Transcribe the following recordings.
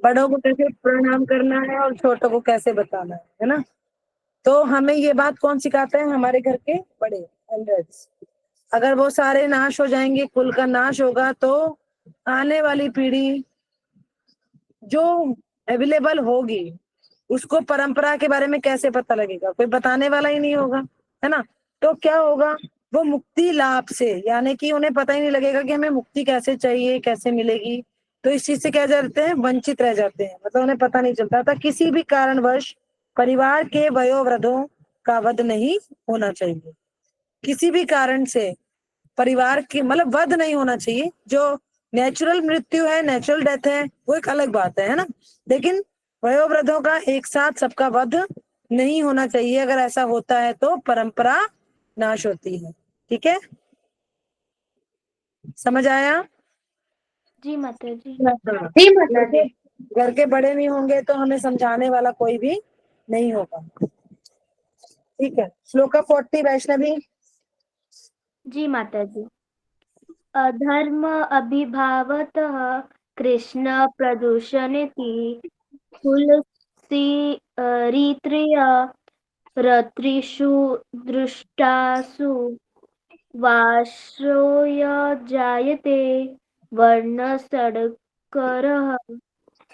बड़ों को कैसे प्रणाम करना है और छोटों को कैसे बताना है ना। तो हमें ये बात कौन सिखाते हैं? हमारे घर के बड़े एल्डर्स। अगर वो सारे नाश हो जाएंगे, कुल का नाश होगा, तो आने वाली पीढ़ी जो अवेलेबल होगी उसको परंपरा के बारे में कैसे पता लगेगा? कोई बताने वाला ही नहीं होगा, है ना। तो क्या होगा? वो मुक्ति लाभ से, यानी कि उन्हें पता ही नहीं लगेगा कि हमें मुक्ति कैसे चाहिए, कैसे मिलेगी। तो इस चीज से क्या जाते हैं? वंचित रह जाते हैं। मतलब उन्हें पता नहीं चलता था। किसी भी कारणवश परिवार के वयोवृद्धों का वध नहीं होना चाहिए। किसी भी कारण से परिवार की मतलब वध नहीं होना चाहिए। जो नेचुरल मृत्यु है, नेचुरल डेथ है, वो एक अलग बात है ना। लेकिन वयोवृद्धों का एक साथ सबका वध नहीं होना चाहिए। अगर ऐसा होता है तो परंपरा नाश होती है। ठीक है, समझ आया? जी माता जी। जी मतलब घर के बड़े नहीं होंगे तो हमें समझाने वाला कोई भी नहीं होगा। ठीक है, श्लोका 40 वैष्णवी। जी माता जी। अधर्म अभिभावतः कृष्ण प्रदूषणेति तुलसी रीत्रिय रत्रिषु दृष्टासु वाश्रोय जायते वर्णशङ्करः।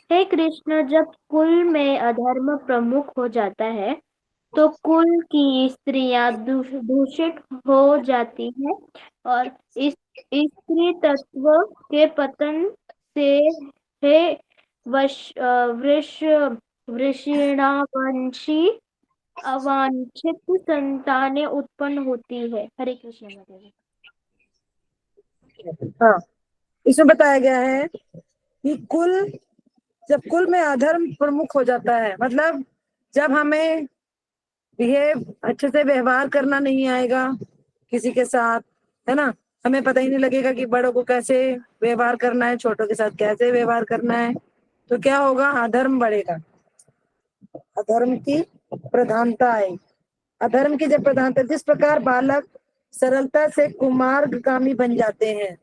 हे कृष्ण, जब कुल में अधर्म प्रमुख हो जाता है तो कुल की स्त्रियां दूषित हो जाती हैं और इस स्त्री तत्व के पतन से हे वृष वृषणावंशी अवांछित संतानें उत्पन्न होती है। हरे कृष्ण माता जी। हाँ, इसमें बताया गया है कि जब कुल में अधर्म प्रमुख हो जाता है, मतलब जब हमें बिहेव अच्छे से व्यवहार करना नहीं आएगा किसी के साथ, है ना। हमें पता ही नहीं लगेगा कि बड़ों को कैसे व्यवहार करना है, छोटों के साथ कैसे व्यवहार करना है। तो क्या होगा? अधर्म बढ़ेगा, अधर्म की प्रधानता आएगी। अधर्म की जब प्रधानता, जिस प्रकार बालक सरलता से कुमार्गामी बन जाते हैं,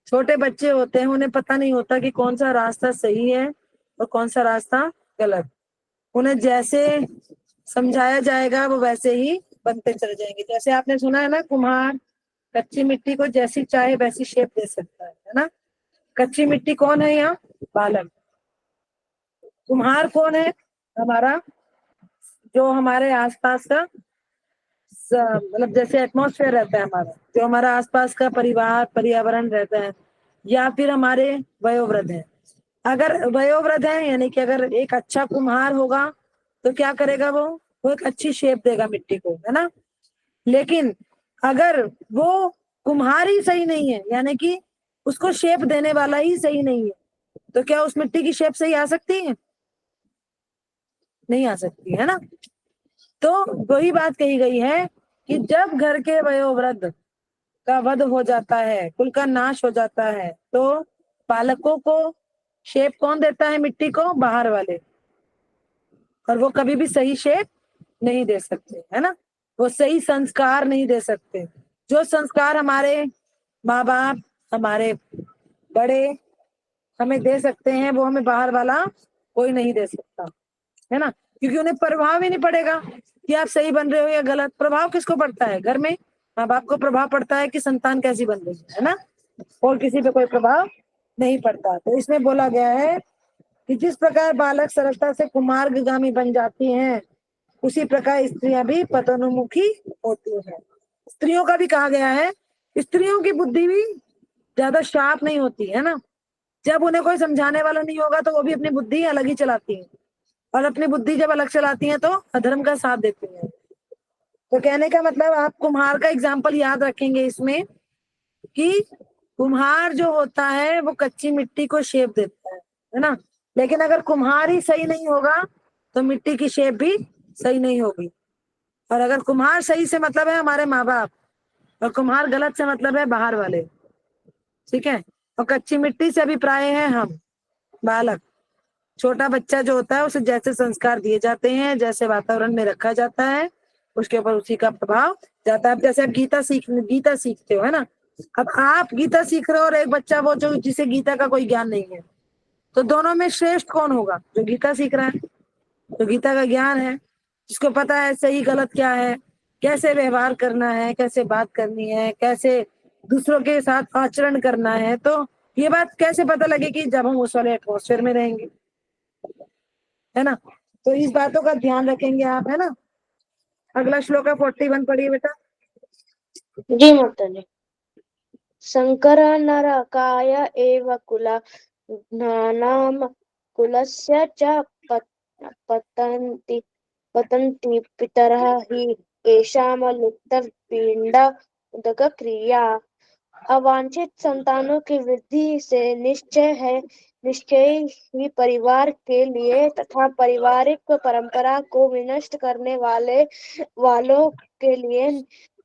छोटे बच्चे होते हैं, उन्हें पता नहीं होता कि कौन सा रास्ता सही है और कौन सा रास्ता गलत। उन्हें जैसे समझाया जाएगा वो वैसे ही बनते चले जाएंगे। जैसे आपने सुना है ना, कुम्हार कच्ची मिट्टी को जैसी चाहे वैसी शेप दे सकता है ना। कच्ची मिट्टी कौन है यहाँ? बालक। कुम्हार कौन है? हमारा जो हमारे आसपास का मतलब जैसे एटमॉस्फेयर रहता है हमारा, जो हमारा आसपास का परिवार पर्यावरण रहता है, या फिर हमारे वयोवृद्ध हैं। अगर वयोवृद्ध है, यानी कि अगर एक अच्छा कुम्हार होगा तो क्या करेगा? वो एक अच्छी शेप देगा मिट्टी को, है ना। लेकिन अगर वो कुम्हार ही सही नहीं है, यानी कि उसको शेप देने वाला ही सही नहीं है, तो क्या उस मिट्टी की शेप सही आ सकती है? नहीं आ सकती, है ना। तो वही बात कही गई है कि जब घर के वयोवृद्ध का वध हो जाता है, कुल का नाश हो जाता है, तो बालकों को शेप कौन देता है? मिट्टी को, बाहर वाले। और वो कभी भी सही शेप नहीं दे सकते, है ना। वो सही संस्कार नहीं दे सकते। जो संस्कार हमारे माँ बाप, हमारे बड़े हमें दे सकते हैं, वो हमें बाहर वाला कोई नहीं दे सकता, है ना। क्योंकि उन्हें प्रभाव ही नहीं पड़ेगा कि आप सही बन रहे हो या गलत। प्रभाव किसको पड़ता है? घर में माँ बाप को प्रभाव पड़ता है कि संतान कैसी बन रही है ना। और किसी पे कोई प्रभाव नहीं पड़ता। तो इसमें बोला गया है कि जिस प्रकार बालक सरलता से कुमार्गामी बन जाती हैं, उसी प्रकार स्त्रियां भी पतोन्मुखी होती हैं। स्त्रियों का भी कहा गया है, स्त्रियों की बुद्धि भी ज्यादा शार्प नहीं होती है ना। जब उन्हें कोई समझाने वाला नहीं होगा तो वो भी अपनी बुद्धि अलग ही चलाती है, और अपनी बुद्धि जब अलग चलाती हैं तो अधर्म का साथ देती हैं। तो कहने का मतलब, आप कुम्हार का एग्जाम्पल याद रखेंगे इसमें कि कुम्हार जो होता है वो कच्ची मिट्टी को शेप देता है ना। लेकिन अगर कुम्हार ही सही नहीं होगा तो मिट्टी की शेप भी सही नहीं होगी। और अगर कुम्हार सही से मतलब है हमारे माँ बाप, और कुम्हार गलत से मतलब है बाहर वाले। ठीक है। और कच्ची मिट्टी से अभिप्राय है हम बालक। छोटा बच्चा जो होता है उसे जैसे संस्कार दिए जाते हैं, जैसे वातावरण में रखा जाता है, उसके ऊपर उसी का प्रभाव जाता है। अब जैसे आप गीता सीखते हो, है ना। अब आप गीता सीख रहे हो और एक बच्चा वो जो जिसे गीता का कोई ज्ञान नहीं है, तो दोनों में श्रेष्ठ कौन होगा? जो गीता सीख रहा है, तो गीता का ज्ञान है, जिसको पता है सही गलत क्या है, कैसे व्यवहार करना है, कैसे बात करनी है, कैसे दूसरों के साथ आचरण करना है। तो ये बात कैसे पता लगेगी? जब हम उस वाले एटमोसफेयर में रहेंगे, है ना। तो इस बातों का ध्यान रखेंगे आप, है ना। अगला श्लोक है 41, पढ़िए बेटा। जी माताजी। शंकर नरकाय एव कुलानां कुलस्य च पतन्ति पितरः हि येषां लुप्तपिण्ड उदकक्रिया। अवांछित संतानों की वृद्धि से निश्चय ही परिवार के लिए तथा पारिवारिक परंपरा को विनष्ट करने वालों के लिए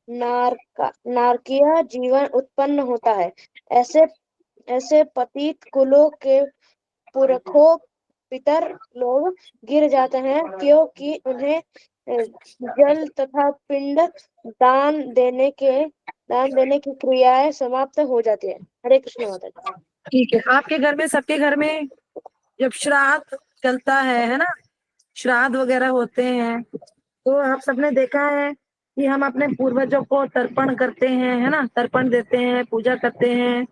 नारकीय जीवन उत्पन्न होता है। ऐसे पतित कुलों के पुरखों पितर लोग गिर जाते हैं, क्योंकि उन्हें जल तथा पिंड दान देने की क्रियाएं समाप्त हो जाती है। हरे कृष्ण माता जी। ठीक है, आपके घर में, सबके घर में जब श्राद्ध चलता है ना, श्राद्ध वगैरह होते हैं, तो आप सबने देखा है कि हम अपने पूर्वजों को तर्पण करते हैं, है ना, तर्पण देते हैं, पूजा करते हैं,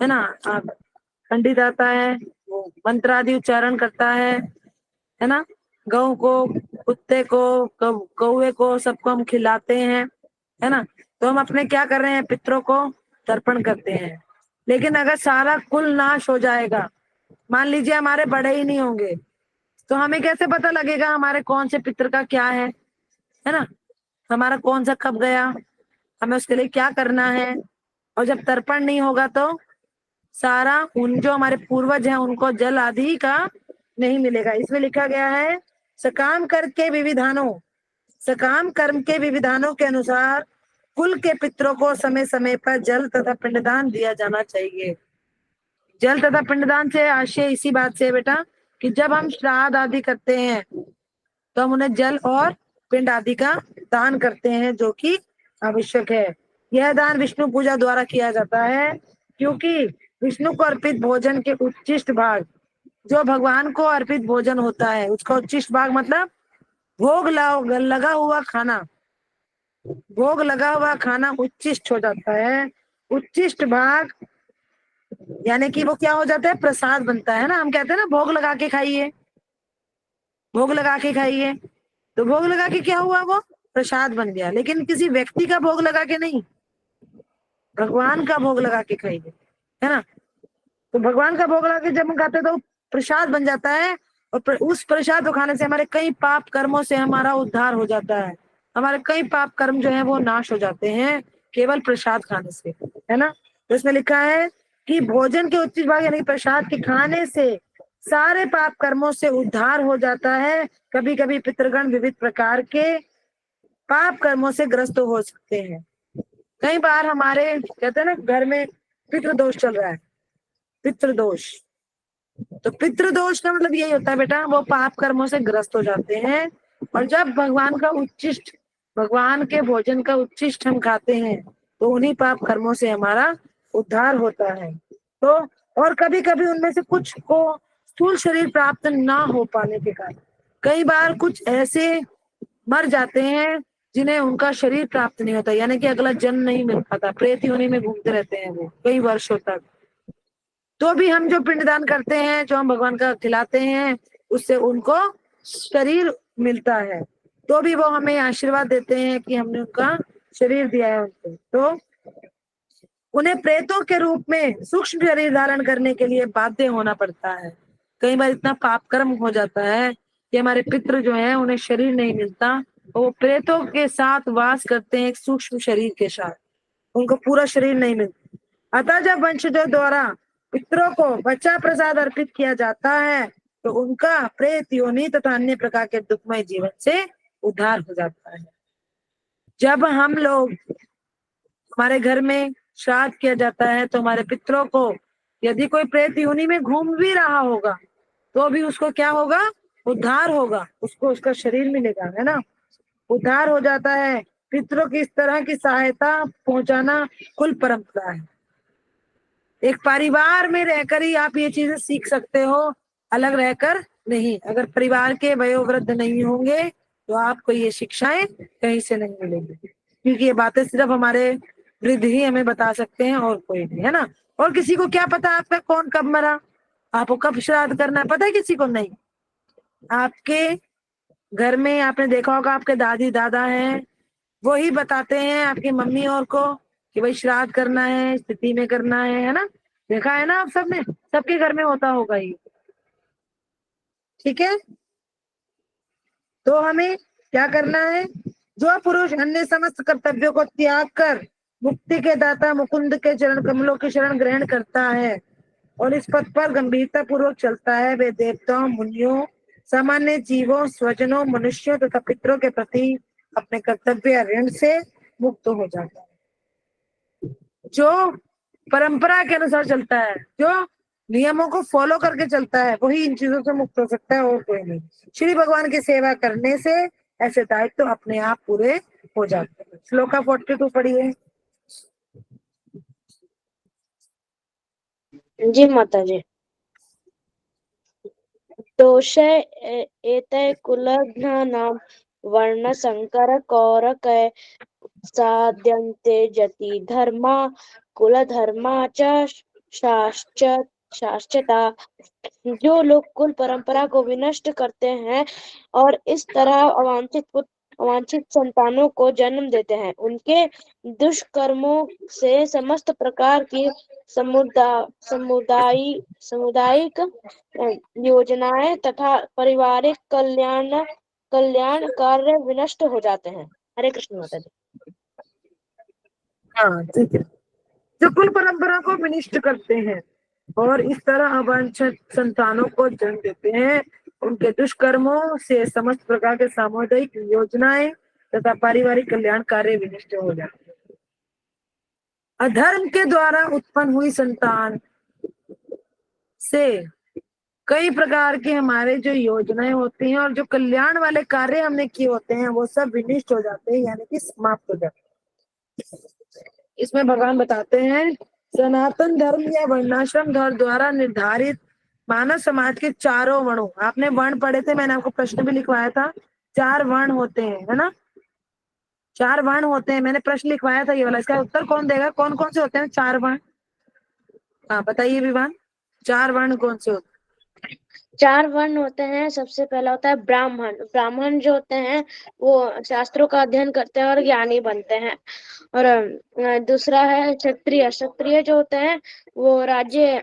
है ना। आप पंडित आता है, वो मंत्र आदि उच्चारण करता है ना। गौ को, कुत्ते को, कौवे को, सबको हम खिलाते हैं, है ना। तो हम अपने क्या कर रहे हैं? पितरों को तर्पण करते हैं। लेकिन अगर सारा कुल नाश हो जाएगा, मान लीजिए हमारे बड़े ही नहीं होंगे, तो हमें कैसे पता लगेगा हमारे कौन से पितर का क्या है ना। हमारा कौन सा कब गया, हमें उसके लिए क्या करना है। और जब तर्पण नहीं होगा तो सारा उन जो हमारे पूर्वज हैं उनको जल आदि का नहीं मिलेगा। इसमें लिखा गया है सकाम कर्म के विविधानों के अनुसार कुल के पितरों को समय समय पर जल तथा पिंडदान दिया जाना चाहिए। जल तथा पिंडदान से आशय इसी बात से है बेटा कि जब हम श्राद्ध आदि करते हैं तो हम उन्हें जल और पिंड आदि का दान करते हैं, जो कि आवश्यक है। यह दान विष्णु पूजा द्वारा किया जाता है, क्योंकि विष्णु को अर्पित भोजन के उच्चिष्ट भाग, जो भगवान को अर्पित भोजन होता है उसका उच्चिष्ट भाग मतलब भोग लगा हुआ खाना, भोग लगा हुआ खाना उच्चिष्ट हो जाता है। उच्चिष्ट भाग यानी कि वो क्या हो जाता है? प्रसाद बनता है ना। हम कहते हैं ना भोग लगा के खाइए, भोग लगा के खाइए, तो भोग लगा के क्या हुआ? वो प्रसाद बन गया। लेकिन किसी व्यक्ति का भोग लगा के नहीं, भगवान का भोग लगा के खाइए, है ना। तो भगवान का भोग लगा के जब हम खाते हैं तो प्रसाद बन जाता है, और उस प्रसाद को खाने से हमारे कई पाप कर्मों से हमारा उद्धार हो जाता है। हमारे कई पाप कर्म जो है वो नाश हो जाते हैं केवल प्रसाद खाने से, है ना। तो इसमें लिखा है कि भोजन के उच्च भाग यानी प्रसाद के खाने से सारे पाप कर्मों से उद्धार हो जाता है। कभी कभी पितृगण विविध प्रकार के पाप कर्मों से ग्रस्त हो सकते हैं। कई बार हमारे कहते हैं ना घर में पितृदोष चल रहा है, पितृदोष, तो पितृदोष का मतलब यही होता है बेटा, वो पाप कर्मों से ग्रस्त हो जाते हैं। और जब भगवान का उच्चिष्ट, भगवान के भोजन का उच्चिष्ट हम खाते हैं तो उन्हीं पाप कर्मों से हमारा उद्धार होता है। तो और कभी कभी उनमें से कुछ को स्थूल शरीर प्राप्त ना हो पाने के कारण कई बार कुछ ऐसे मर जाते हैं जिन्हें उनका शरीर प्राप्त नहीं होता, यानी कि अगला जन्म नहीं मिल पाता, प्रेत योनि में घूमते रहते हैं वो कई वर्षों तक। तो भी हम जो पिंडदान करते हैं, जो हम भगवान का खिलाते हैं, उससे उनको शरीर मिलता है। तो भी वो हमें आशीर्वाद देते हैं कि हमने उनका शरीर दिया है उनको। तो उन्हें प्रेतों के रूप में सूक्ष्म शरीर धारण करने के लिए बाध्य होना पड़ता है। कई बार इतना पाप कर्म हो जाता है कि हमारे पितृ जो है उन्हें शरीर नहीं मिलता, वो प्रेतों के साथ वास करते हैं एक सूक्ष्म शरीर के साथ, उनको पूरा शरीर नहीं मिलता। अतः जब वंशजों द्वारा पितरों को बच्चा प्रसाद अर्पित किया जाता है तो उनका प्रेत योनि तथा अन्य प्रकार के दुखमय जीवन से उद्धार हो जाता है। जब हम लोग, हमारे घर में श्राद्ध किया जाता है तो हमारे पितरों को यदि कोई प्रेत योनि में घूम भी रहा होगा तो भी उसको क्या होगा? उद्धार होगा, उसको उसका शरीर मिलेगा, है ना, उद्धार हो जाता है। पितरों की इस तरह की सहायता पहुंचाना कुल परंपरा है। एक परिवार में रहकर ही आप ये चीजें सीख सकते हो, अलग रहकर नहीं। अगर परिवार के वयोवृद्ध नहीं होंगे तो आपको ये शिक्षाएं कहीं से नहीं मिलेंगी, क्योंकि ये बातें सिर्फ हमारे वृद्ध ही हमें बता सकते हैं और कोई नहीं, है ना। और किसी को क्या पता आपका कौन कब मरा, आपको कब श्राद्ध करना है, पता है किसी को नहीं। आपके घर में आपने देखा होगा आपके दादी दादा हैं, वही बताते हैं आपकी मम्मी और को कि भाई श्राद्ध करना है, स्थिति में करना है ना। देखा है ना आप सबने, सबके घर में होता होगा ये, ठीक है। तो हमें क्या करना है, जो पुरुष अन्य समस्त कर्तव्यों को त्याग कर मुक्ति के दाता मुकुंद के चरण कमलों की शरण ग्रहण करता है और इस पथ पर गंभीरता पूर्वक चलता है, वे देवताओं, मुनियों, सामान्य जीवों, स्वजनों, मनुष्यों तथा पितरों के प्रति अपने कर्तव्य ऋण से मुक्त हो जाता है। जो परंपरा के अनुसार चलता है, जो नियमों को फॉलो करके चलता है, वही इन चीजों से मुक्त हो सकता है और कोई नहीं। श्री भगवान की सेवा करने से ऐसे दायित्व तो अपने आप पूरे हो जाते हैं। श्लोका 42 पढ़िए। जी माता जी। दोषे एते कुलघ्नानां वर्ण संकर कौरकै साध्यन्ते जति धर्मा कुलधर्मा च शाश्चता। जो लोग कुल परंपरा को विनष्ट करते हैं और इस तरह अवांछित संतानों को जन्म देते हैं, उनके दुष्कर्मों से समस्त प्रकार की सामुदायिक योजनाएं तथा पारिवारिक कल्याण कार्य विनष्ट हो जाते हैं। हरे कृष्ण माता जी। हाँ ठीक है। जो कुल परंपरा को विनिष्ट करते हैं और इस तरह अवांछित संतानों को जन्म देते हैं, उनके दुष्कर्मों से समस्त प्रकार के सामुदायिक योजनाएं तथा पारिवारिक कल्याण कार्य विनिष्ट हो जाते हैं। अधर्म के द्वारा उत्पन्न हुई संतान से कई प्रकार की हमारे जो योजनाएं होती हैं और जो कल्याण वाले कार्य हमने किए होते हैं वो सब विनिष्ट हो जाते हैं, यानी कि समाप्त हो जाते हैं। इसमें भगवान बताते हैं सनातन धर्म या वर्णाश्रम धर्म द्वारा निर्धारित मानव समाज के चारों वर्णों, आपने वर्ण पढ़े थे, मैंने आपको प्रश्न भी लिखवाया था, 4 वर्ण होते हैं, है ना। 4 वर्ण होते हैं, मैंने प्रश्न लिखवाया था ये वाला, इसका उत्तर कौन देगा, कौन कौन से होते हैं 4 वर्ण। हाँ बताइए विवान, 4 वर्ण कौन से होते हैं। 4 वर्ण होते हैं। सबसे पहला होता है ब्राह्मण। ब्राह्मण जो होते हैं वो शास्त्रों का अध्ययन करते हैं और ज्ञानी बनते हैं। और दूसरा है क्षत्रिय। क्षत्रिय जो होते हैं वो राज्य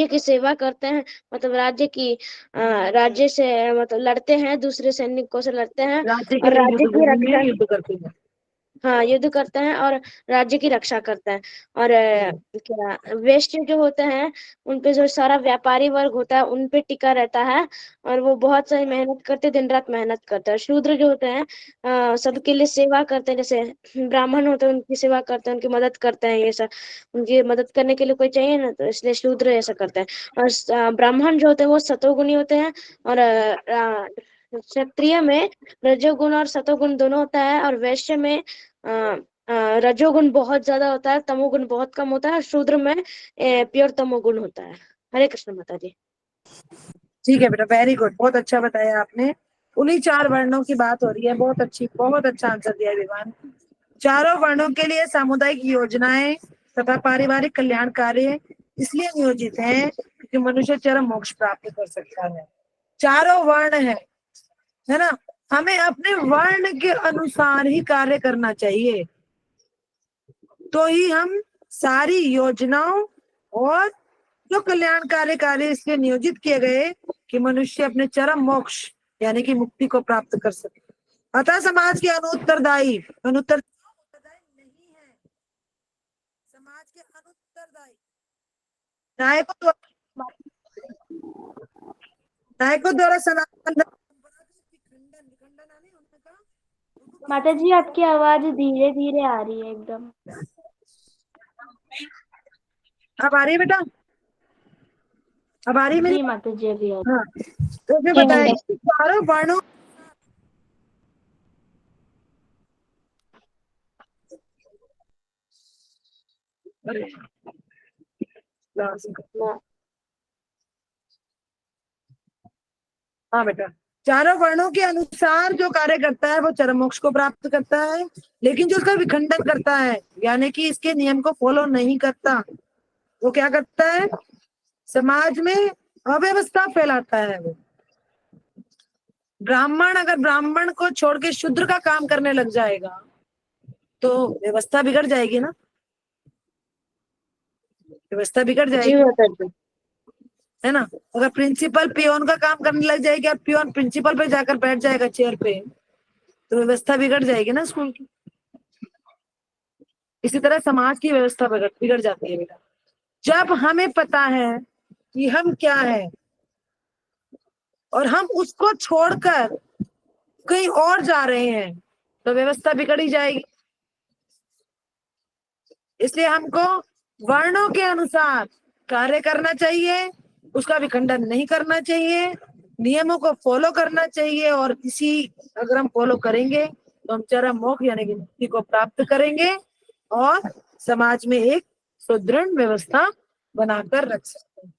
की सेवा करते हैं, मतलब राज्य से मतलब लड़ते हैं, दूसरे सैनिकों से लड़ते हैं राज्य के और लिए राज्य युद्ध की भूमि में रक्षा, युद्ध करते हैं। हाँ युद्ध करते हैं और राज्य की रक्षा करते हैं। और क्या वेश्य जो होते हैं उन पे जो सारा व्यापारी वर्ग होता है उन पे टिका रहता है और वो बहुत सारी मेहनत करते, दिन रात मेहनत करते हैं। शूद्र जो होते हैं सबके लिए सेवा करते हैं, जैसे ब्राह्मण होते हैं उनकी सेवा करते हैं, उनकी मदद करते हैं, ये सब उनकी मदद करने के लिए कोई चाहिए ना, तो इसलिए शूद्र ऐसा करते हैं। और ब्राह्मण जो होते हैं वो सतोगुणी होते हैं और क्षत्रिय में रजोगुण और सतोगुण दोनों होता है और वैश्य में रजोगुण बहुत ज्यादा होता है, तमोगुण बहुत कम होता है और शूद्र में प्योर तमोगुण होता है। हरे कृष्ण माता जी। ठीक है बेटा, वेरी गुड, बहुत अच्छा बताया आपने। उन्हीं 4 वर्णों की बात हो रही है, बहुत अच्छी, बहुत अच्छा आंसर दिया विवान। चारों वर्णों के लिए सामुदायिक योजनाएं तथा पारिवारिक कल्याण कार्य इसलिए नियोजित हैं क्योंकि मनुष्य चरम मोक्ष प्राप्त कर सकता है। चारों वर्ण है ना, हमें अपने वर्ण के अनुसार ही कार्य करना चाहिए, तो ही हम सारी योजनाओं और जो कल्याणकारी कार्य इसलिए नियोजित किए गए कि मनुष्य अपने चरम मोक्ष यानी कि मुक्ति को प्राप्त कर सके। अतः समाज के अनुत्तरदायी नहीं है, समाज के अनुत्तरदायी नायकों द्वारा सनातन धर्म की खंडन निखंडन आने उन्होंने कहा। माता जी आपकी आवाज धीरे धीरे आ रही है एकदम। अब आ रही है बेटा, अब आ रही है मेरी। जी माता जी अभी आ रही हाँ, तो फिर जी बताया माता। कि चारों वर्णों मा- हाँ बेटा, चारों वर्णों के अनुसार जो कार्य करता है वो चरम मोक्ष को प्राप्त करता है, लेकिन जो उसका विखंडन करता है यानी कि इसके नियम को फॉलो नहीं करता, वो क्या करता है? समाज में अव्यवस्था फैलाता है। वो ब्राह्मण अगर ब्राह्मण को छोड़ के शूद्र का काम करने लग जाएगा तो व्यवस्था बिगड़ जाएगी ना, व्यवस्था बिगड़ जी जाएगी, माता जी। है ना। अगर प्रिंसिपल पियोन का काम करने लग जाएगी और पियोन प्रिंसिपल पे जाकर बैठ जाएगा चेयर पे, तो व्यवस्था बिगड़ जाएगी ना स्कूल की। इसी तरह समाज की व्यवस्था बिगड़ बिगड़ जाती है बेटा। जब हमें पता है कि हम क्या है और हम उसको छोड़कर कहीं और जा रहे हैं तो व्यवस्था बिगड़ी जाएगी। इसलिए हमको वर्णों के अनुसार कार्य करना चाहिए, उसका विखंडन नहीं करना चाहिए, नियमों को फॉलो करना चाहिए, और इसी अगर हम फॉलो करेंगे तो हम चरम मोक्ष यानी कि मुक्ति को प्राप्त करेंगे और समाज में एक सुदृढ़ व्यवस्था बनाकर रख सकते हैं।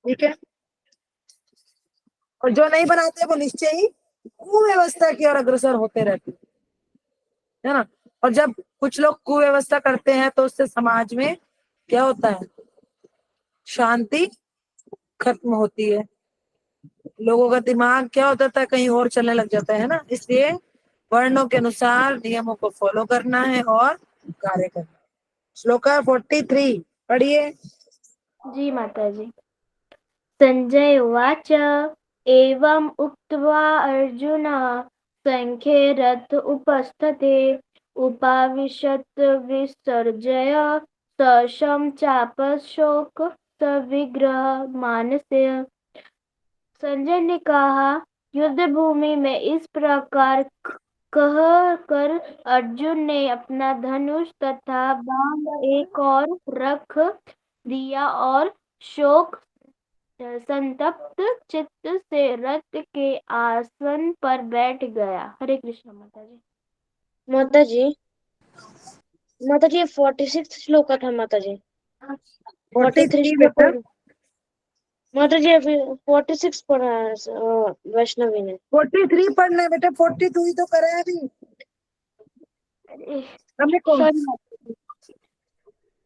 ठीक है। और जो नहीं बनाते वो निश्चय ही कुव्यवस्था की ओर अग्रसर होते रहते हैं, है ना। और जब कुछ लोग कुव्यवस्था करते हैं तो उससे समाज में क्या होता है? शांति खत्म होती है, लोगों का दिमाग क्या होता था, कहीं और चलने लग जाता है ना। इसलिए वर्णों के अनुसार नियमों को फॉलो करना है और कार्य करना है। श्लोका 43 पढ़िए। जी माता जी। संजय उवाच एवम् उक्त्वा अर्जुनः सङ्ख्ये रथ उपस्थते उपाविशत् विसर्जय सशं चापशोक सविग्रह मानस्य। संजय ने कहा, युद्ध भूमि में इस प्रकार कह कर अर्जुन ने अपना धनुष तथा बाण एक और रख दिया और शोक संतप्त चित्त से रथ के आसन पर बैठ गया। हरे कृष्ण माता जी। माता जी, माता जी 46 श्लोक था माता जी। 43 43 श्लोक बेटा, माता जी अभी 46 पढ़ा है वैष्णवी ने। 43 पढ़ना है बेटा, 42 ही तो करा है अभी हमने। कौन? सॉरी माता जी।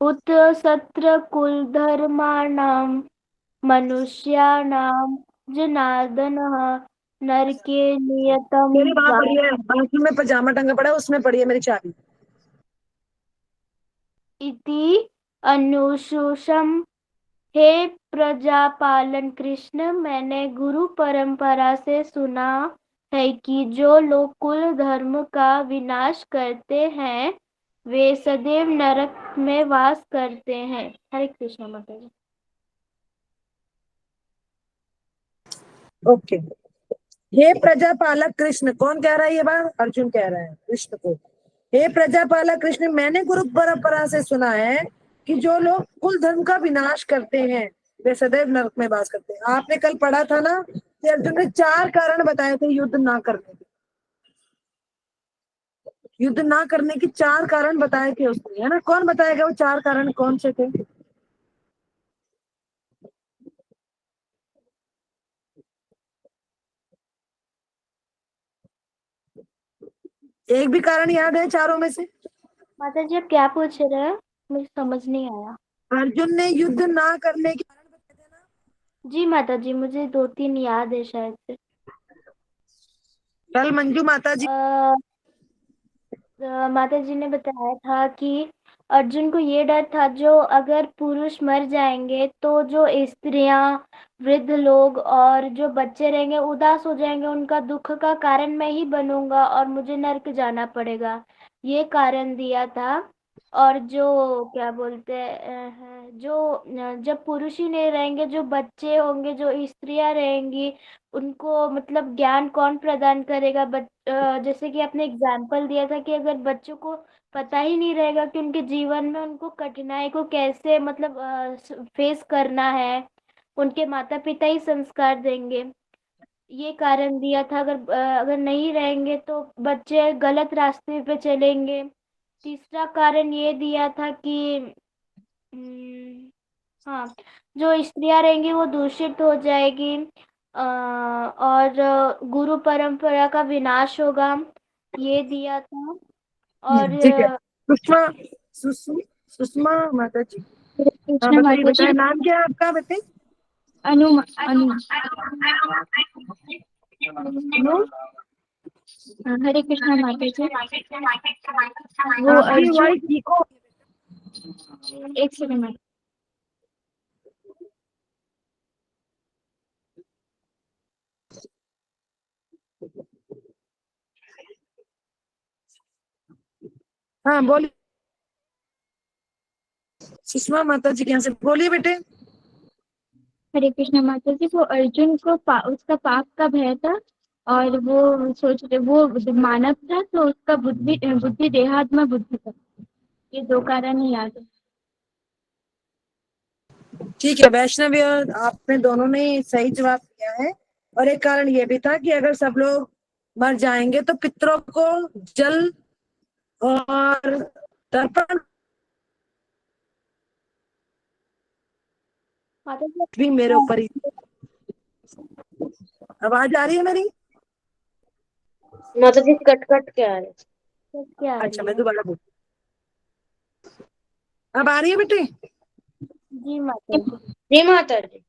उत सत्र कुल धर्माणां मनुष्याणां जनार्दनः नरके नियतं मेरे वहां वा पढ़िए, बाथरूम में पजामा टंगा पड़ा है, उसमें पढ़िए मेरी चाबी। इति अनुशोषम। हे प्रजापालन कृष्ण, मैंने गुरु परंपरा से सुना है कि जो लोग कुल धर्म का विनाश करते हैं वे सदैव नरक में वास करते हैं। हरे कृष्ण माता जी। ओके। हे प्रजापालक कृष्ण, कौन कह रहा है ये बात? अर्जुन कह रहा है कृष्ण को। हे प्रजापालक कृष्ण, मैंने गुरु परंपरा से सुना है कि जो लोग कुल धर्म का विनाश करते हैं वे सदैव नरक में वास करते हैं। आपने कल पढ़ा था ना कि अर्जुन ने 4 कारण बताए थे युद्ध ना करने के। युद्ध ना करने के 4 कारण बताए थे उसने, है ना। कौन बताएगा वो 4 कारण कौन से थे? एक भी कारण याद है चारों में से? माता जी आप क्या पूछ रहे हैं, मुझे समझ नहीं आया। अर्जुन ने युद्ध ना करने के कारण बताए थे ना। जी माता जी, मुझे 2-3 याद है शायद से। कल मंजू माता जी माता जी ने बताया था कि अर्जुन को ये डर था जो अगर पुरुष मर जाएंगे तो जो स्त्रियां, वृद्ध लोग और जो बच्चे रहेंगे उदास हो जाएंगे, उनका दुख का कारण मैं ही बनूंगा और मुझे नरक जाना पड़ेगा। ये कारण दिया था। और जो क्या बोलते हैं, जो जब पुरुष ही नहीं रहेंगे, जो बच्चे होंगे, जो स्त्रियां रहेंगी, उनको मतलब ज्ञान कौन प्रदान करेगा। जैसे कि आपने एग्जाम्पल दिया था कि अगर बच्चों को पता ही नहीं रहेगा कि उनके जीवन में उनको कठिनाई को कैसे मतलब फेस करना है, उनके माता पिता ही संस्कार देंगे। ये कारण दिया था। अगर नहीं रहेंगे तो बच्चे गलत रास्ते पे चलेंगे। तीसरा कारण ये दिया था कि हाँ, जो स्त्रियां रहेंगी वो दूषित हो जाएगी, और गुरु परंपरा का विनाश होगा, ये दिया था। और ठीक है। सुषमा सुषमा माता जी, हरे हाँ कृष्ण बताइए माता जी। बताइए, नाम क्या है आपका बताइए। अनु अनु नो, हरे कृष्ण माता जी। वो आपकी अर्जुन, वॉइस इको। एक सेकंड। हाँ बोलिए, सुषमा माता जी यहाँ से बोलिए बेटे। हरे कृष्ण माता जी, वो अर्जुन को उसका पाप का भय था, और वो सोच रहे, वो मानव था तो उसका बुद्धि बुद्धि देहात्मा बुद्धि था। ये दो कारण ही याद है। ठीक है वैष्णवी, और आपने दोनों ने सही जवाब दिया है। और एक कारण ये भी था कि अगर सब लोग मर जाएंगे तो पितरों को जल और तर्पण माता जी भी मेरे ऊपर ही। आवाज आ रही है मेरी? माता जी कट कट के आ रहे। क्या आ अच्छा रही मैं है? दोबारा बोल, अब आ रही है बेटे? जी माता जी। जी माता जी।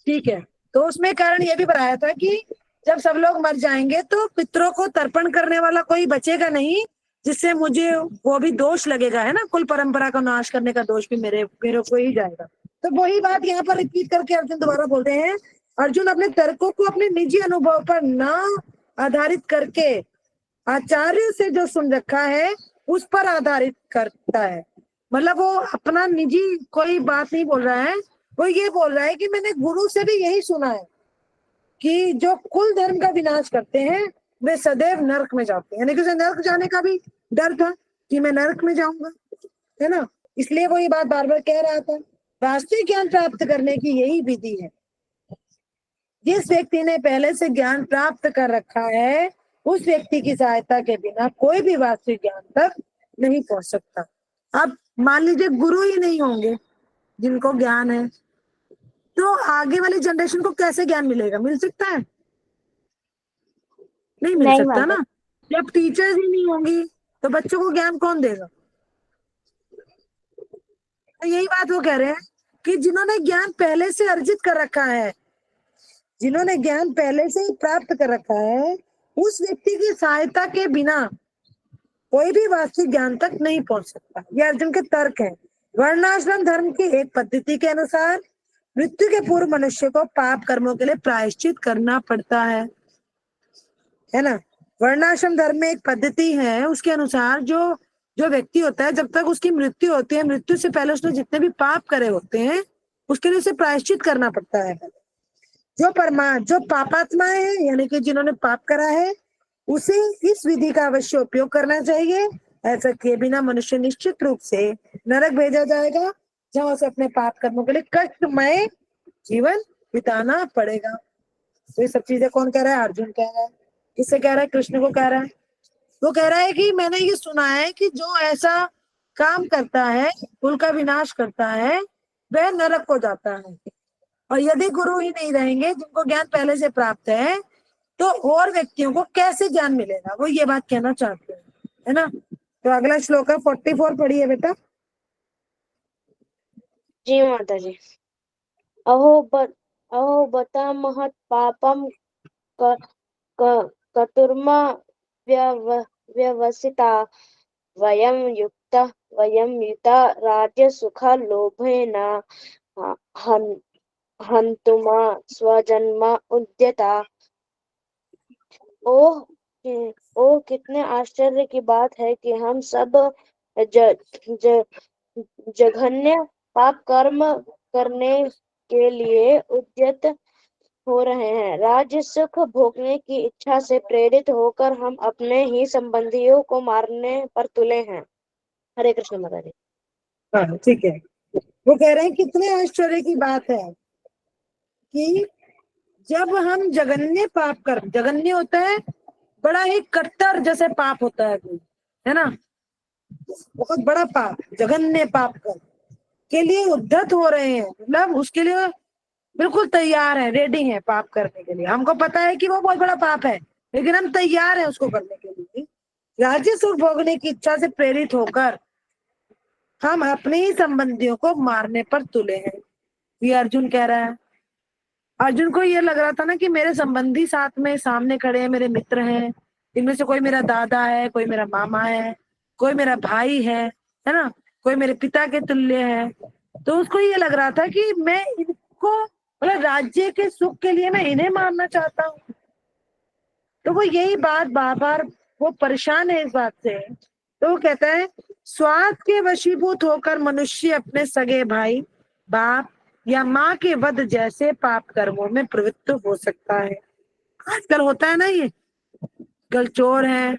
ठीक है, तो उसमें कारण ये भी बताया था कि जब सब लोग मर जाएंगे तो पितरों को तर्पण करने वाला कोई बचेगा नहीं, जिससे मुझे वो भी दोष लगेगा, है ना, कुल परंपरा का नाश करने का दोष भी मेरे मेरे को ही जाएगा। तो वही बात यहाँ पर रिपीट करके अर्जुन दोबारा बोलते हैं। अर्जुन अपने तर्कों को अपने निजी अनुभव पर ना आधारित करके आचार्य से जो सुन रखा है उस पर आधारित करता है। मतलब वो अपना निजी कोई बात नहीं बोल रहा है, वो ये बोल रहा है कि मैंने गुरु से भी यही सुना है कि जो कुल धर्म का विनाश करते हैं वे सदैव नरक में जाते हैं। यानी कि उसे नरक जाने का भी डर था कि मैं नरक में जाऊंगा, है ना, इसलिए वो ये बात बार बार कह रहा था। वास्तविक ज्ञान प्राप्त करने की यही विधि है। जिस व्यक्ति ने पहले से ज्ञान प्राप्त कर रखा है उस व्यक्ति की सहायता के बिना कोई भी वास्तविक ज्ञान तक नहीं पहुंच सकता। अब मान लीजिए गुरु ही नहीं होंगे जिनको ज्ञान है, तो आगे वाली जनरेशन को कैसे ज्ञान मिलेगा? मिल सकता है? नहीं मिल नहीं सकता माता। ना। जब टीचर्स ही नहीं होंगी तो बच्चों को ज्ञान कौन देगा? तो यही बात वो कह रहे हैं कि जिन्होंने ज्ञान पहले से अर्जित कर रखा है, जिन्होंने ज्ञान पहले से ही प्राप्त कर रखा है, उस व्यक्ति की सहायता के बिना कोई भी वास्तविक ज्ञान तक नहीं पहुंच सकता। ये अर्जुन के तर्क है। वर्णाश्रम धर्म की एक पद्धति के अनुसार मृत्यु के पूर्व मनुष्य को पाप कर्मों के लिए प्रायश्चित करना पड़ता है ना। वर्णाश्रम धर्म में एक पद्धति है, उसके अनुसार जो जो व्यक्ति होता है जब तक उसकी मृत्यु होती है, मृत्यु से पहले उसने जितने भी पाप करे होते हैं उसके लिए उसे प्रायश्चित करना पड़ता है। जो पापात्माएं हैं यानी कि जिन्होंने पाप करा है उसे इस विधि का अवश्य उपयोग करना चाहिए। ऐसा किए बिना मनुष्य निश्चित रूप से नरक भेजा जाएगा, जहां उसे अपने पाप कर्मों के लिए कष्टमय जीवन बिताना पड़ेगा। तो ये सब चीजें कौन कह रहा है? अर्जुन कह रहा है। किससे कह रहा है? कृष्ण को कह रहा है। वो कह रहा है कि मैंने ये सुना है कि जो ऐसा काम करता है, कुल का विनाश करता है, वह नरक को जाता है। और यदि गुरु ही नहीं रहेंगे जिनको ज्ञान पहले से प्राप्त है तो और व्यक्तियों को कैसे ज्ञान मिलेगा? वो ये बात कहना चाहते हैं, है ना। तो अगला श्लोक है 44, पढ़िए बेटा। जी माता जी। अहो बता महत् पापम कतुर्मा व्यवसिता वयं युता राज्य सुख लोभेन हन्तुमा स्वजन्म उद्यता। ओह ओह कितने आश्चर्य की बात है कि हम सब ज, ज, जघन्य पाप कर्म करने के लिए उद्यत हो रहे हैं। राज्य सुख भोगने की इच्छा से प्रेरित होकर हम अपने ही संबंधियों को मारने पर तुले हैं। हरे कृष्ण माता जी। हाँ ठीक है। वो कह रहे हैं कितने आश्चर्य की बात है कि जब हम जघन्य पाप कर, जघन्य होता है बड़ा ही कट्टर जैसे पाप होता है कोई, है ना, बहुत बड़ा पाप, जघन्य पाप कर, के लिए उद्धत हो रहे हैं, मतलब उसके लिए बिल्कुल तैयार है, रेडी है पाप करने के लिए। हमको पता है कि वो बहुत बड़ा पाप है, लेकिन हम तैयार हैं उसको करने के लिए। राज्य सुख भोगने की इच्छा से प्रेरित होकर हम अपने ही संबंधियों को मारने पर तुले हैं, ये अर्जुन कह रहा है। अर्जुन को ये लग रहा था ना कि मेरे संबंधी साथ में सामने खड़े हैं, मेरे मित्र हैं, इनमें से कोई मेरा दादा है, कोई मेरा मामा है, कोई मेरा भाई है ना, कोई मेरे पिता के तुल्य है। तो उसको ये लग रहा था कि मैं इनको, मतलब राज्य के सुख के लिए मैं इन्हें मारना चाहता हूँ। तो वो यही बात बार बार, वो परेशान है इस बात से। तो वो कहता है स्वार्थ के वशीभूत होकर मनुष्य अपने सगे भाई, बाप या माँ के वध जैसे पाप कर्मों में प्रवृत्त हो सकता है। आजकल होता है ना ये, कल चोर है,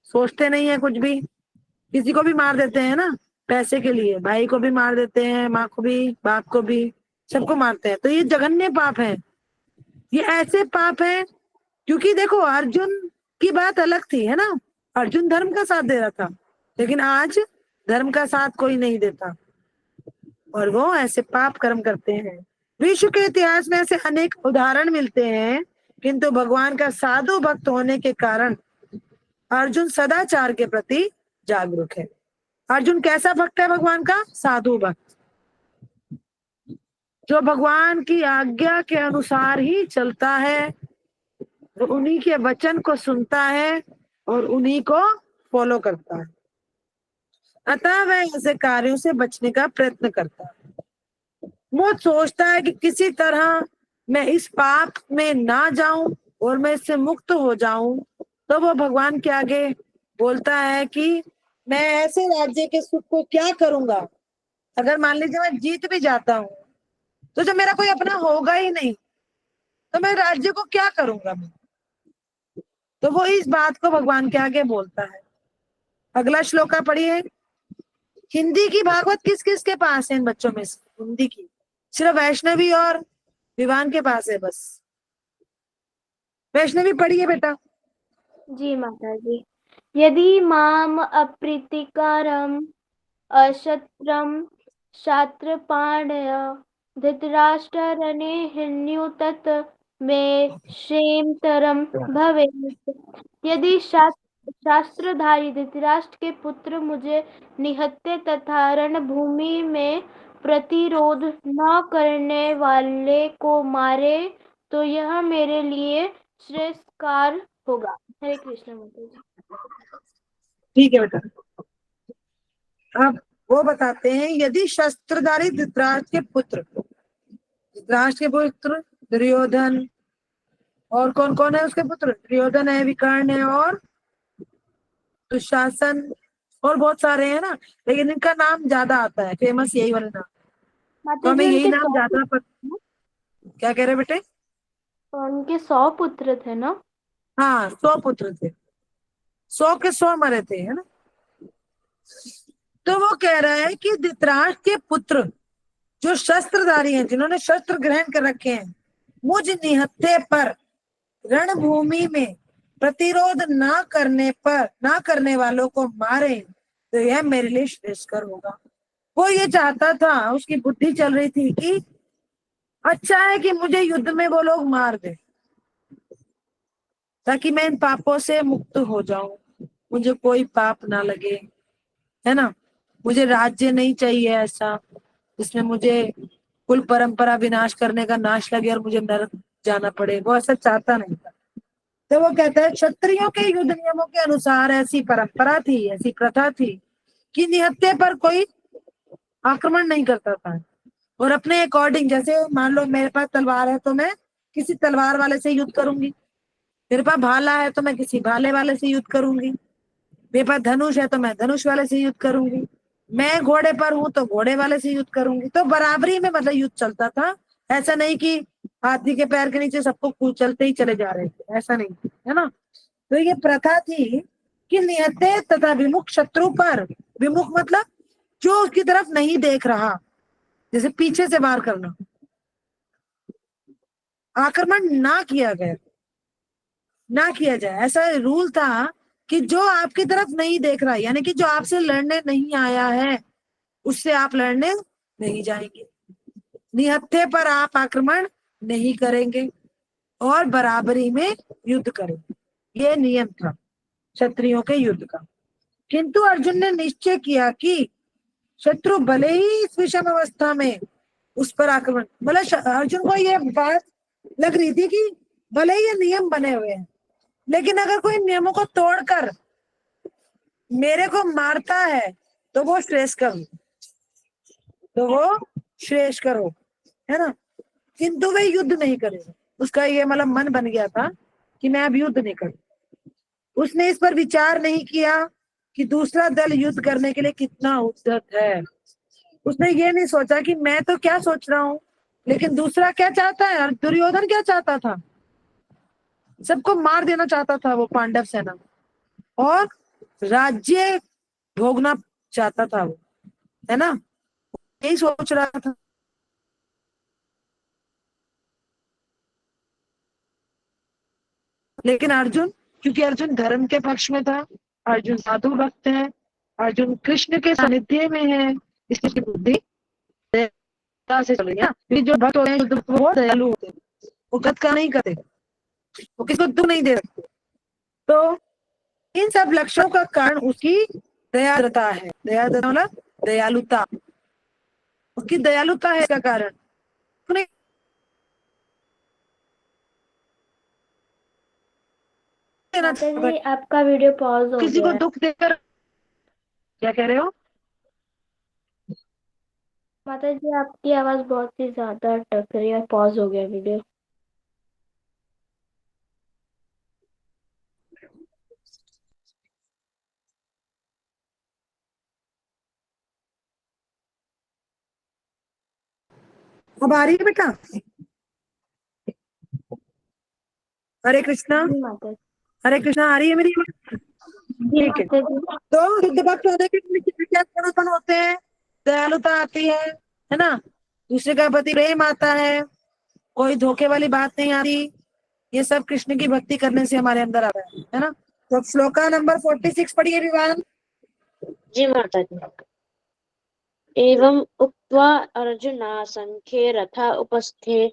सोचते नहीं है कुछ भी, किसी को भी मार देते हैं ना पैसे के लिए, भाई को भी मार देते हैं, माँ को भी, बाप को भी, सबको मारते हैं। तो ये जघन्य पाप है, ये ऐसे पाप है। क्योंकि देखो अर्जुन की बात अलग थी, है ना, अर्जुन धर्म का साथ दे रहा था, लेकिन आज धर्म का साथ कोई नहीं देता और वो ऐसे पाप कर्म करते हैं। विश्व के इतिहास में ऐसे अनेक उदाहरण मिलते हैं, किंतु भगवान का साधु भक्त होने के कारण अर्जुन सदाचार के प्रति जागरूक है। अर्जुन कैसा भक्त है भगवान का? साधु भक्त, जो भगवान की आज्ञा के अनुसार ही चलता है, वो उन्हीं के वचन को सुनता है और उन्हीं को फॉलो करता है। अतः वह ऐसे कार्यों से बचने का प्रयत्न करता है। वो सोचता है कि किसी तरह मैं इस पाप में ना जाऊं और मैं इससे मुक्त हो जाऊं। तो वो भगवान के आगे बोलता है कि मैं ऐसे राज्य के सुख को क्या करूंगा, अगर मान लीजिए मैं जीत भी जाता हूँ तो जब मेरा कोई अपना होगा ही नहीं तो मैं राज्य को क्या करूंगा मैं। तो वो इस बात को भगवान के आगे बोलता है। अगला श्लोका पढ़िए। हिंदी की भागवत किस किस के पास है इन बच्चों में से? हिंदी की सिर्फ वैष्णवी और विवान के पास है बस। वैष्णवी पढ़िए बेटा। जी माता जी। यदि माम अप्रीतिकरम अशत्रम शात्रपाणय धृतराष्ट्ररणे हिन्युतत मे क्षेमतरम भवेत्। यदि शास्त्रधारी धृतराष्ट्र के पुत्र मुझे निहत्थे तथा रणभूमि में प्रतिरोध न करने वाले को मारे तो यह मेरे लिए श्रेयस्कर होगा। हरे कृष्ण माता जी। ठीक है बेटा। अब वो बताते हैं यदि शस्त्रधारी धृतराष्ट्र के पुत्र दुर्योधन, और कौन कौन है उसके पुत्र? दुर्योधन है, विकर्ण है और दुशासन, और बहुत सारे हैं ना, लेकिन इनका नाम ज्यादा आता है, फेमस यही वाला नाम। तो माता हमें जी यही उनके नाम 100 ज्यादा पता। क्या कह रहे बेटे? उनके 100 पुत्र थे ना? हाँ 100 पुत्र थे, 100 के 100 मरे थे, है ना। तो वो कह रहा है कि धृतराष्ट्र के पुत्र जो शस्त्रधारी हैं, जिन्होंने शस्त्र ग्रहण कर रखे हैं, मुझ निहत्थे पर रणभूमि में प्रतिरोध ना करने वालों को मारे तो यह मेरे लिए श्रेयस्कर होगा। वो ये चाहता था, उसकी बुद्धि चल रही थी कि अच्छा है कि मुझे युद्ध में वो लोग मार दे ताकि मैं इन पापों से मुक्त हो जाऊं, मुझे कोई पाप ना लगे, है ना। मुझे राज्य नहीं चाहिए ऐसा जिसमें मुझे कुल परंपरा विनाश करने का नाश लगे और मुझे नरक जाना पड़े, वो ऐसा चाहता नहीं था। तो वो कहता है क्षत्रियों के युद्ध नियमों के अनुसार ऐसी परंपरा थी, ऐसी प्रथा थी कि निहत्थे पर कोई आक्रमण नहीं करता था, और अपने अकॉर्डिंग, जैसे मान लो मेरे पास तलवार है तो मैं किसी तलवार वाले से युद्ध करूंगी, मेरे पास भाला है तो मैं किसी भाले वाले से युद्ध करूंगी, मेरे पास धनुष है तो मैं धनुष वाले से युद्ध करूंगी, मैं घोड़े पर हूं तो घोड़े वाले से युद्ध करूंगी। तो बराबरी में मतलब युद्ध चलता था, ऐसा नहीं कि हाथी के पैर के नीचे सबको कुचलते ही चले जा रहे थे, ऐसा नहीं, है ना। तो ये प्रथा थी कि निहत्थे तथा विमुख शत्रु पर, विमुख मतलब जो उसकी तरफ नहीं देख रहा, जैसे पीछे से वार करना, आक्रमण ना किया जाए, ऐसा रूल था कि जो आपकी तरफ नहीं देख रहा, यानी कि जो आपसे लड़ने नहीं आया है उससे आप लड़ने नहीं जाएंगे, निहत्थे पर आप आक्रमण नहीं करेंगे और बराबरी में युद्ध करेंगे। ये नियम था क्षत्रियों के युद्ध का। किंतु अर्जुन ने निश्चय किया कि शत्रु भले ही इस विषम अवस्था में उस पर आक्रमण, मतलब अर्जुन को ये बात लग रही थी कि भले ही ये नियम बने हुए हैं, लेकिन अगर कोई नियमों को तोड़कर मेरे को मारता है तो वो श्रेष्ठकर हो, तो वो श्रेष्ठकर हो, है ना। किंतु वे युद्ध नहीं करेगा, उसका ये मतलब मन बन गया था कि मैं अब युद्ध नहीं करूं। उसने इस पर विचार नहीं किया कि दूसरा दल युद्ध करने के लिए कितना उद्यत है। उसने ये नहीं सोचा कि मैं तो क्या सोच रहा हूँ, लेकिन दूसरा क्या चाहता है। और दुर्योधन क्या चाहता था, सबको मार देना चाहता था वो पांडव सेना, और राज्य भोगना चाहता था वो, है ना, यही सोच रहा था। लेकिन अर्जुन, क्योंकि अर्जुन धर्म के पक्ष में था, अर्जुन साधु भक्त है, अर्जुन कृष्ण के सानिध्य में है, इसकी बुद्धि दया से चल रही है। ये जो भक्त होते हैं वो बहुत दयालु होते हैं, वो गत का नहीं करते, वो किसी को दुख नहीं दे सकते। तो इन सब लक्षणों का कारण उसकी दयाद्रता है। दयाद्रता मतलब दयालुता, उसकी दयालुता है इसका कारण। माता जी आपका वीडियो पॉज हो किसी को गया। दुख देकर, क्या कह रहे हो? माता जी आपकी आवाज बहुत ही ज्यादा अटक रही है, पॉज हो गया वीडियो। अब आ रही है बेटा? हरे कृष्णा, जी माता जी। हरे कृष्णा, आ रही है मेरी आवाज? जी ठीक है। माता जी। तो शुद्ध भक्त होने के लिए क्या गुण उत्पन्न होते हैं? दयालुता आती है ना, दूसरे का प्रति प्रेम आता है, कोई धोखे वाली बात नहीं आती। ये सब कृष्ण की भक्ति करने से हमारे अंदर आता है ना। तो श्लोका नंबर 46 पढ़िए विवान। जी माता जी। एवं उक्त्वा अर्जुना संख्ये रथा उपस्थे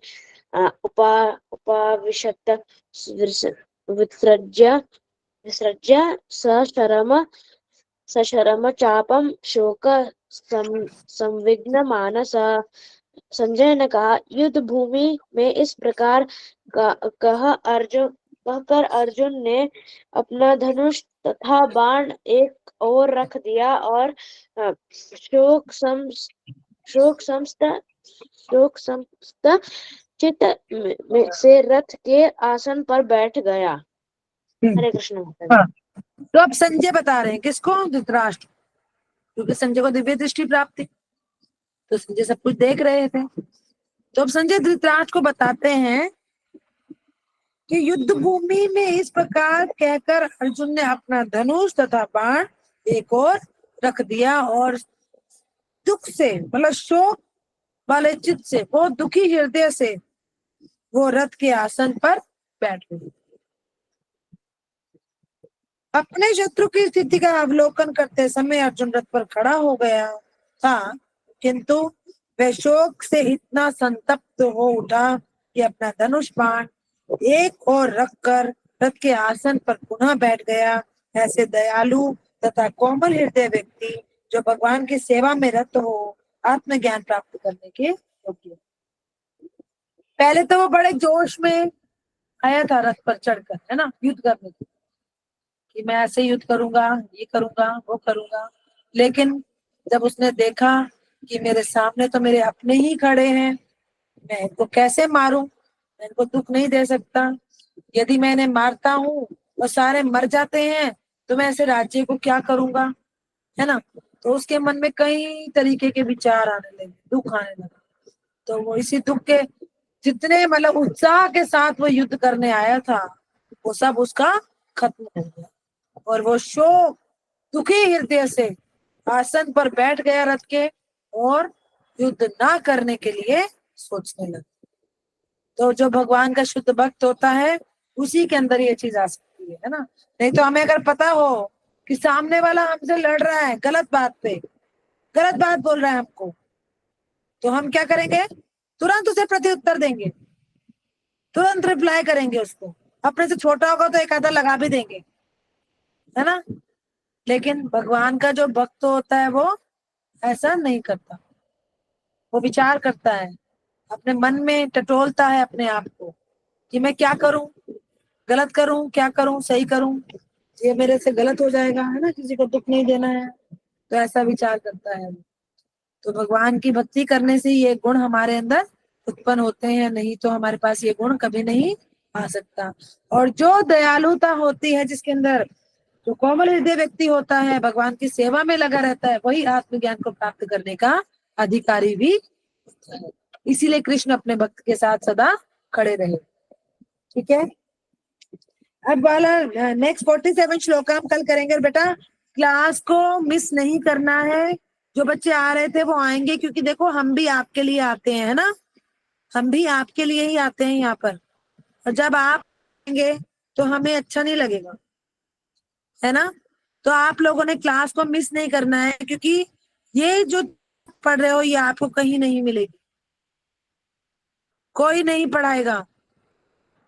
उपाविशत विसृज्य सशरम चापम शोक संविघ्न मानस। संजय ने कहा, युद्ध भूमि में इस प्रकार कहकर अर्जुन ने अपना धनुष तथा बाण एक ओर रख दिया और शोक समस्त चित्त से रथ के आसन पर बैठ गया। हरे कृष्ण माता जी। हाँ, तो अब संजय बता रहे हैं किसको? धृतराष्ट्र, क्योंकि संजय को दिव्य दृष्टि प्राप्त थी, तो संजय सब कुछ देख रहे थे। तो अब संजय धृतराष्ट्र को बताते हैं कि युद्ध भूमि में इस प्रकार कहकर अर्जुन ने अपना धनुष तथा बाण एक और रख दिया और दुख से, मतलब शोक वाले चित्त से, वो दुखी हृदय से वो रथ के आसन पर बैठ गए। अपने शत्रु की स्थिति का अवलोकन करते समय अर्जुन रथ पर खड़ा हो गया था, किंतु वह शोक से इतना संतप्त हो उठा कि अपना धनुष बाण एक और रखकर रथ के आसन पर पुनः बैठ गया। ऐसे दयालु तथा कोमल हृदय व्यक्ति जो भगवान की सेवा में रत हो, आत्मज्ञान प्राप्त करने के योग्य। पहले तो वो बड़े जोश में आया था रथ पर चढ़कर, है ना, युद्ध करने के, कि मैं ऐसे युद्ध करूंगा, ये करूंगा, वो करूंगा। लेकिन जब उसने देखा कि मेरे सामने तो मेरे अपने ही खड़े हैं, मैं इनको कैसे मारूं, मैं इनको दुख नहीं दे सकता। यदि मैं इन्हें मारता हूँ और सारे मर जाते हैं तो मैं ऐसे राज्य को क्या करूंगा, है ना। तो उसके मन में कई तरीके के विचार आने लगे, दुख आने लगा। तो वो इसी दुख के, जितने मतलब उत्साह के साथ वो युद्ध करने आया था, वो सब उसका खत्म हो गया और वो शोक दुखी हृदय से आसन पर बैठ गया रथ के और युद्ध ना करने के लिए सोचने लगा। तो जो भगवान का शुद्ध भक्त होता है उसी के अंदर ये चीज आ सकती है ना। नहीं तो हमें अगर पता हो कि सामने वाला हमसे लड़ रहा है गलत बात पे, गलत बात बोल रहा है हमको, तो हम क्या करेंगे, तुरंत उसे प्रत्युत्तर देंगे, तुरंत रिप्लाई करेंगे उसको। अपने से छोटा होगा तो एक आधा लगा भी देंगे, है ना। लेकिन भगवान का जो भक्त होता है वो ऐसा नहीं करता, वो विचार करता है, अपने मन में टटोलता है अपने आप को कि मैं क्या करूं, गलत करूं, क्या करूं, सही करूं, ये मेरे से गलत हो जाएगा, है ना, किसी को दुख नहीं देना है, तो ऐसा विचार करता है। तो भगवान की भक्ति करने से ये गुण हमारे अंदर उत्पन्न होते हैं, नहीं तो हमारे पास ये गुण कभी नहीं आ सकता। और जो दयालुता होती है जिसके अंदर, जो कोमल हृदय व्यक्ति होता है, भगवान की सेवा में लगा रहता है, वही आत्मज्ञान को प्राप्त करने का अधिकारी भी होता है। इसीलिए कृष्ण अपने भक्त के साथ सदा खड़े रहे। ठीक है, अब वाला नेक्स्ट 47 श्लोक हम कल करेंगे। बेटा क्लास को मिस नहीं करना है, जो बच्चे आ रहे थे वो आएंगे, क्योंकि देखो हम भी आपके लिए आते हैं, है ना, हम भी आपके लिए ही आते हैं यहाँ पर। और जब आप आएंगे तो हमें अच्छा नहीं लगेगा, है ना। तो आप लोगों ने क्लास को मिस नहीं करना है, क्योंकि ये जो पढ़ रहे हो ये आपको कहीं नहीं मिलेगी, कोई नहीं पढ़ाएगा,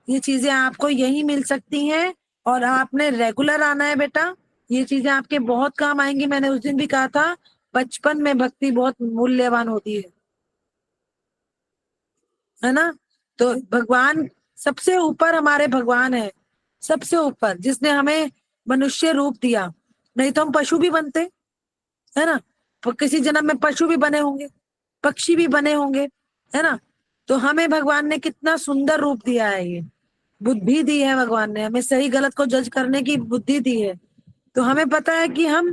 ये चीजें आपको यही मिल सकती हैं। और आपने रेगुलर आना है बेटा, ये चीजें आपके बहुत काम आएंगी। मैंने उस दिन भी कहा था, बचपन में भक्ति बहुत मूल्यवान होती है ना। तो भगवान सबसे ऊपर हमारे भगवान है, सबसे ऊपर, जिसने हमें मनुष्य रूप दिया, नहीं तो हम पशु भी बनते, है ना, किसी जन्म में पशु भी बने होंगे, पक्षी भी बने होंगे, है ना। तो हमें भगवान ने कितना सुंदर रूप दिया है, ये बुद्धि दी है भगवान ने हमें, सही गलत को जज करने की बुद्धि दी है। तो हमें पता है कि हम,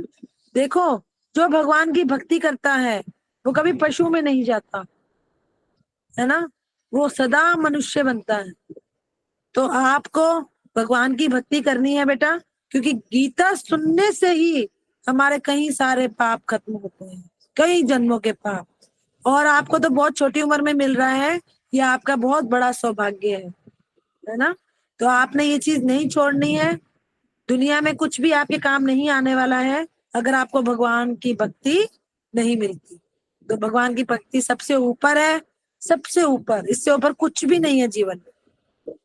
देखो, जो भगवान की भक्ति करता है वो कभी पशु में नहीं जाता, है ना, वो सदा मनुष्य बनता है। तो आपको भगवान की भक्ति करनी है बेटा, क्योंकि गीता सुनने से ही हमारे कई सारे पाप खत्म होते हैं, कई जन्मों के पाप। और आपको तो बहुत छोटी उम्र में मिल रहा है, ये आपका बहुत बड़ा सौभाग्य है ना। तो आपने ये चीज नहीं छोड़नी है। दुनिया में कुछ भी आपके काम नहीं आने वाला है अगर आपको भगवान की भक्ति नहीं मिलती। तो भगवान की भक्ति सबसे ऊपर है, सबसे ऊपर, इससे ऊपर कुछ भी नहीं है जीवन में।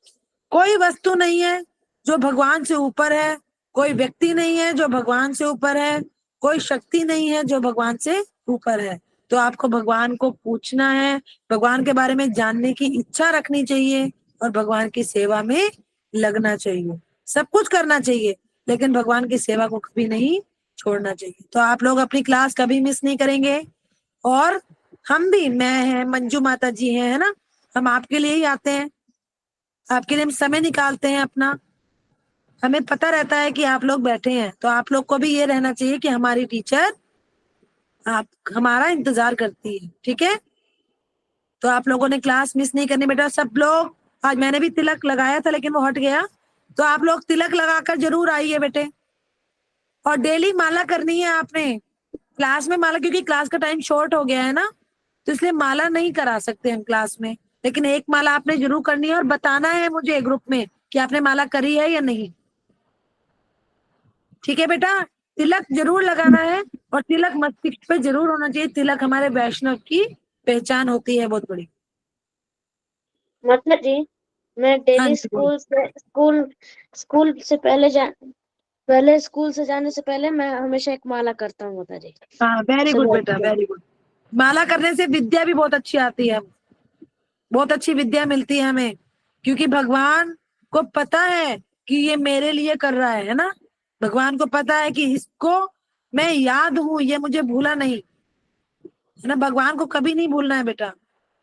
कोई वस्तु नहीं है जो भगवान से ऊपर है, कोई व्यक्ति नहीं है जो भगवान से ऊपर है, कोई शक्ति नहीं है जो भगवान से ऊपर है। तो आपको भगवान को पूछना है, भगवान के बारे में जानने की इच्छा रखनी चाहिए और भगवान की सेवा में लगना चाहिए। सब कुछ करना चाहिए लेकिन भगवान की सेवा को कभी नहीं छोड़ना चाहिए। तो आप लोग अपनी क्लास कभी मिस नहीं करेंगे। और हम भी, मैं है, मंजू माता जी है ना, हम आपके लिए ही आते हैं, आपके लिए हम समय निकालते हैं अपना। हमें पता रहता है कि आप लोग बैठे हैं, तो आप लोग को भी ये रहना चाहिए कि हमारी टीचर आप हमारा इंतजार करती है। ठीक है, तो आप लोगों ने क्लास मिस नहीं करनी बेटा। सब लोग, आज मैंने भी तिलक लगाया था लेकिन वो हट गया, तो आप लोग तिलक लगाकर जरूर आइए बेटे। और डेली माला करनी है आपने, क्लास में माला, क्योंकि क्लास का टाइम शॉर्ट हो गया है ना, तो इसलिए माला नहीं करा सकते हम क्लास में, लेकिन एक माला आपने जरूर करनी है और बताना है मुझे ग्रुप में कि आपने माला करी है या नहीं। ठीक है बेटा, तिलक जरूर लगाना है और तिलक मस्तिष्क पे जरूर होना चाहिए। तिलक हमारे वैष्णव की पहचान होती है बहुत बड़ी। मतलब जी, मैं हाँ डेली जी, बोलो। स्कूल से पहले स्कूल से जाने से पहले मैं हमेशा एक माला करता हूँ माता जी। हाँ, वेरी गुड सुबह बेटा, वेरी गुड। माला करने से विद्या भी बहुत अच्छी आती है, बहुत अच्छी विद्या मिलती है हमें, क्योंकि भगवान को पता है कि ये मेरे लिए कर रहा है ना। भगवान को पता है कि इसको मैं याद हूं, ये मुझे भूला नहीं, है ना। भगवान को कभी नहीं भूलना है बेटा।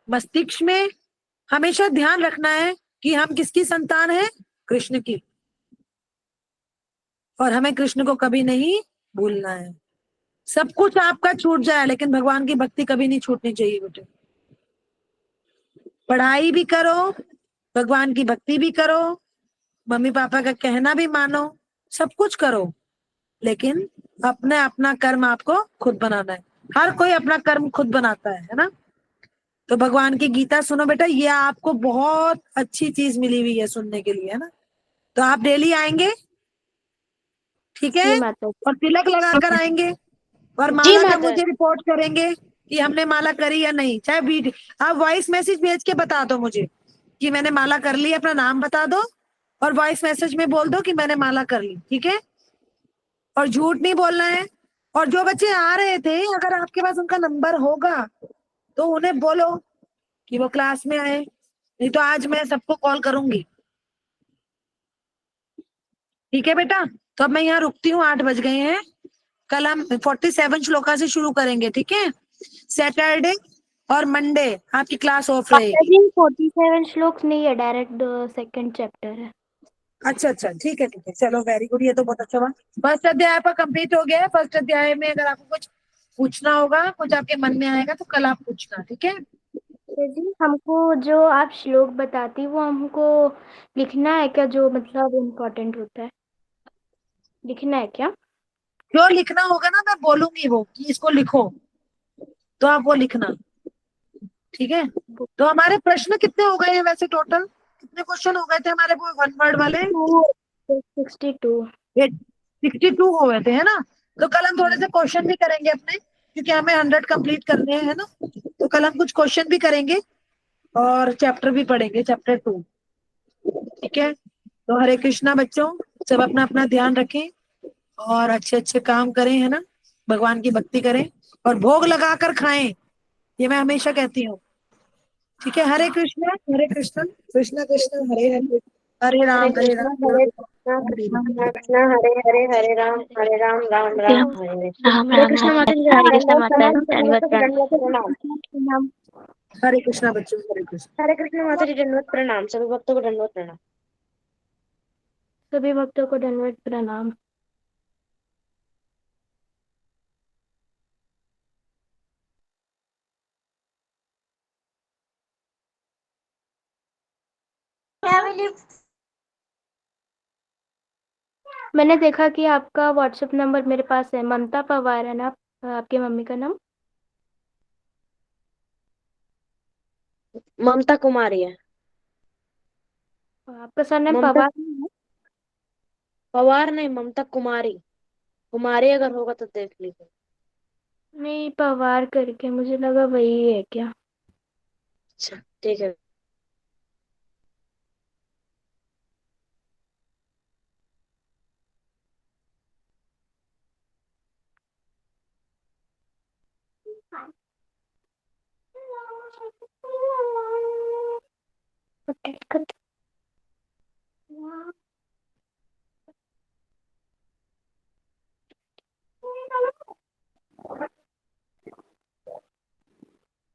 मस्तिष्क में हमेशा ध्यान रखना है कि हम किसकी संतान है, कृष्ण की, और हमें कृष्ण को कभी नहीं भूलना है। सब कुछ आपका छूट जाए लेकिन भगवान की भक्ति कभी नहीं छूटनी चाहिए बेटे। पढ़ाई भी करो, भगवान की भक्ति भी करो, मम्मी पापा का कहना भी मानो, सब कुछ करो, लेकिन अपने अपना कर्म आपको खुद बनाना है। हर कोई अपना कर्म खुद बनाता है ना। तो भगवान की गीता सुनो बेटा, ये आपको बहुत अच्छी चीज मिली हुई है सुनने के लिए, है ना। तो आप डेली आएंगे, ठीक जी है, माता जी। और तिलक लगा कर आएंगे और जी माला का माता मुझे रिपोर्ट करेंगे। कि हमने माला करी या नहीं, चाहे वीडियो आप वॉइस मैसेज भेज के बता दो मुझे कि मैंने माला कर ली, अपना नाम बता दो और वॉइस मैसेज में बोल दो कि मैंने माला कर ली, ठीक है। और झूठ नहीं बोलना है। और जो बच्चे आ रहे थे, अगर आपके पास उनका नंबर होगा तो उन्हें बोलो कि वो क्लास में आए, नहीं तो आज मैं सबको कॉल करूंगी, ठीक है बेटा। तो अब मैं यहाँ रुकती हूँ, 8 बज गए हैं। कल हम 47 श्लोका से शुरू करेंगे, ठीक है। सैटरडे और मंडे आपकी क्लास ऑफ माता रहेगी। जी 47 श्लोक नहीं है, डायरेक्ट सेकंड चैप्टर है। अच्छा अच्छा, ठीक है ठीक है, चलो वेरी गुड, ये तो बहुत अच्छा हुआ। फर्स्ट अध्याय आपका कंप्लीट हो गया है। फर्स्ट अध्याय में अगर आपको कुछ पूछना होगा, कुछ आपके मन में आएगा तो कल आप पूछना, ठीक है। माता जी हमको जो आप श्लोक बताती वो हमको लिखना है क्या, जो मतलब इम्पोर्टेंट होता है, लिखना है क्या? जो लिखना होगा ना, मैं बोलूंगी वो कि इसको लिखो, तो आप वो लिखना, ठीक है। तो हमारे प्रश्न कितने हो गए हैं वैसे, टोटल कितने क्वेश्चन हो गए थे हमारे वो 1 वर्ड वाले? 62। 62 हो गए थे, है ना। तो कल हम थोड़े से क्वेश्चन भी करेंगे अपने, क्योंकि हमें 100 कंप्लीट करने हैं, है ना। तो कल हम कुछ क्वेश्चन भी करेंगे और चैप्टर भी पढ़ेंगे, चैप्टर 2, ठीक है। तो हरे कृष्णा बच्चों, सब अपना अपना ध्यान रखें और अच्छे अच्छे काम करें, है ना। भगवान की भक्ति करें और भोग लगा कर खाएं, ये मैं हमेशा कहती हूँ, ठीक है। हरे कृष्णा कृष्ण कृष्ण हरे हरे, हरे हरे राम हरे कृष्णा राम हरे राम कृष्णा राम हरे कृष्णा हरे। कृष्णा हरे हरे, हरे राम राम राम हरे हरे। राम हरे राम कृष्णा राम माता जी, हरे कृष्ण दंडवत माता प्रणाम, सभी दंडवत भक्तों को दंडवत प्रणाम। नाम हरे कृष्णा बच्चों, हरे कृष्ण। हरे कृष्णा माता जी, दंडवत प्रणाम, सभी भक्तों को दंडवत प्रणाम। सभी भक्तों को दंडवत प्रणाम। मैंने देखा कि आपका व्हाट्सएप नंबर मेरे पास है, ममता पवार है ना आपकी मम्मी का नाम? ममता कुमारी है। आपका सरनेम ममता पवार नहीं है? पवार नहीं, ममता कुमारी। कुमारी अगर होगा तो देख लीजिए। नहीं, पवार करके मुझे लगा वही है क्या। अच्छा ठीक है।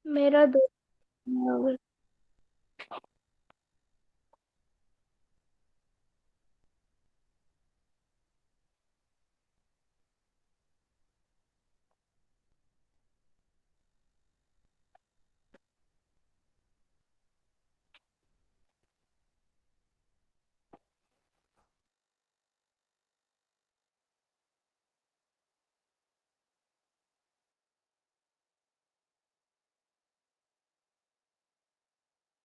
मेरा 2